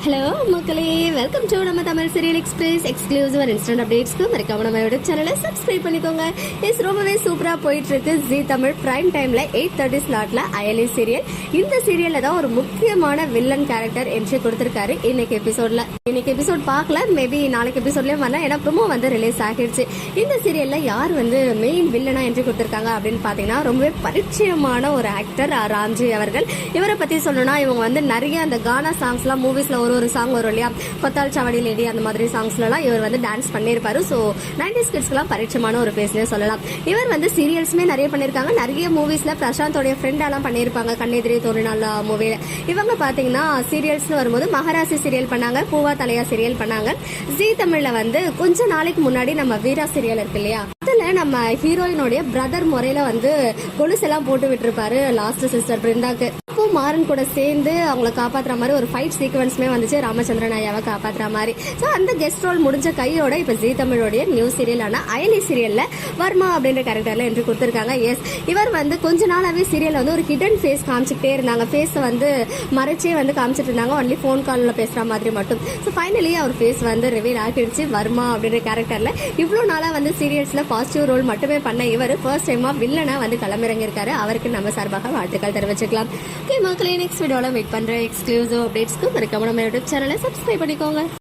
Hello மக்களே, welcome to நம்ம Tamil serial express exclusive and instant அப்டேட்ஸ்க்கு மறக்காம நம்ம யூடியூப் சேனலை சப்ஸ்கிரைப் பண்ணிக்கோங்க. ரொம்பவே சூப்பரா போயிட்டு இருக்கு ஜி தமிழ் பிரைம் டைம்ல 8:30 ஸ்லாட்ல அயலி சீரியல். இந்த சீரியல்ல தான் ஒரு முக்கியமான வில்லன் கேரக்டர் என்ட்ரி கொடுத்திருக்காரு இன்னைக்கு எபிசோட்ல. இன்னைக்கு எபிசோட் பார்க்கல, மேபி நாளைக்கு எபிசோட்லயும் வரலாம், ஏன்னா ப்ரோமோ வந்து ரிலீஸ் ஆகிடுச்சு. இந்த சீரியல்ல யார் வந்து மெயின் வில்லனா என்ட்ரி கொடுத்திருக்காங்க அப்படின்னு பாத்தீங்கன்னா ரொம்பவே பரிச்சயமான ஒரு ஆக்டர் ராம்ஜி அவர்கள். இவரை பத்தி சொல்லணும்னா இவங்க வந்து நிறைய அந்த கானா சாங்ஸ் எல்லாம் மூவிஸ்ல ஒரு சாங் வரும் இல்லையா, கொத்தால் சாவடி லேடி அந்த மாதிரி சாங்ஸ்ல எல்லாம் இவர் வந்து டான்ஸ் பண்ணிருப்பாரு. சோ 90s கிட்ஸ்க்கு எல்லாம் பரிச்சயமான ஒரு பேஸ்னே சொல்லலாம். இவர் வந்து சீரியல்ஸ்மே நிறைய பண்ணிருக்காங்க. நிறைய மூவிஸ்ல பிரசாந்தோடைய ஃப்ரெண்ட் எல்லாம் பண்ணிருப்பாங்க. கண்ணெதிரே தோன்றினால மூவில இவங்க பாத்தீங்கன்னா சீரியல்ஸ்னு வரும்போது மகாராசி சீரியல் பண்ணாங்க, பூவா தலையா சீரியல் பண்ணாங்க. ஜி தமிழ்ல வந்து கொஞ்ச நாளைக்கு முன்னாடி நம்ம வீரா சீரியல் இருக்கு இல்லையா, அதுல நம்ம ஹீரோயினுடைய பிரதர் முறையில வந்து கொலுசு எல்லாம் போட்டு விட்டுருப்பாரு லாஸ்ட் சிஸ்டர் பிருந்தாக்கு. மாறன் கூட சேர்ந்து அவங்களை காப்பாத்துற மாதிரி ஒரு ஃபைட் சீக்வன்ஸ்மே வந்துச்சு, ராமச்சந்திரன் ஐயாவை காப்பாத்துற மாதிரி. ஸோ அந்த கெஸ்ட் ரோல் முடிஞ்ச கையோட இப்ப ஜி தமிழோடைய நியூ சீரியலான அயலி சீரியல்ல வர்மா அப்படின்ற கேரக்டர்ல என்ட்ரி கொடுத்திருக்காங்க. எஸ், இவர் வந்து கொஞ்ச நாளாவே சீரியல்ல வந்து ஒரு ஹிடன் ஃபேஸ் காமிச்சுட்டே இருந்தாங்க. ஃபேஸ் வந்து மறைச்சே வந்து காமிச்சிட்டு இருந்தாங்க, ஒன்லி போன் கால்ல பேசுற மாதிரி மட்டும். ஸோ ஃபைனலி அவர் ஃபேஸ் வந்து ரிவீல் ஆகிடுச்சு. வர்மா அப்படின்ற கேரக்டர்ல இவ்வளவு நாளா வந்து சீரியல்ஸ்ல பாசிட்டிவ் ரோல் மட்டுமே பண்ண இவர் ஃபர்ஸ்ட் டைமா வில்லனா வந்து களமிறங்கிருக்காரு. அவருக்கு நம்ம சார்பாக வாழ்த்துக்கள் தெரிவிச்சுக்கலாம். மக்களே, நெக்ஸ்ட் வீடியோல வெயிட் பண்ற எக்ஸ்க்ளூசிவ் அப்டேட்ஸ்க்கு மறக்காம நம்ம யூடியூப் சேனலை சப்ஸ்கிரைப் பண்ணிக்கோங்க.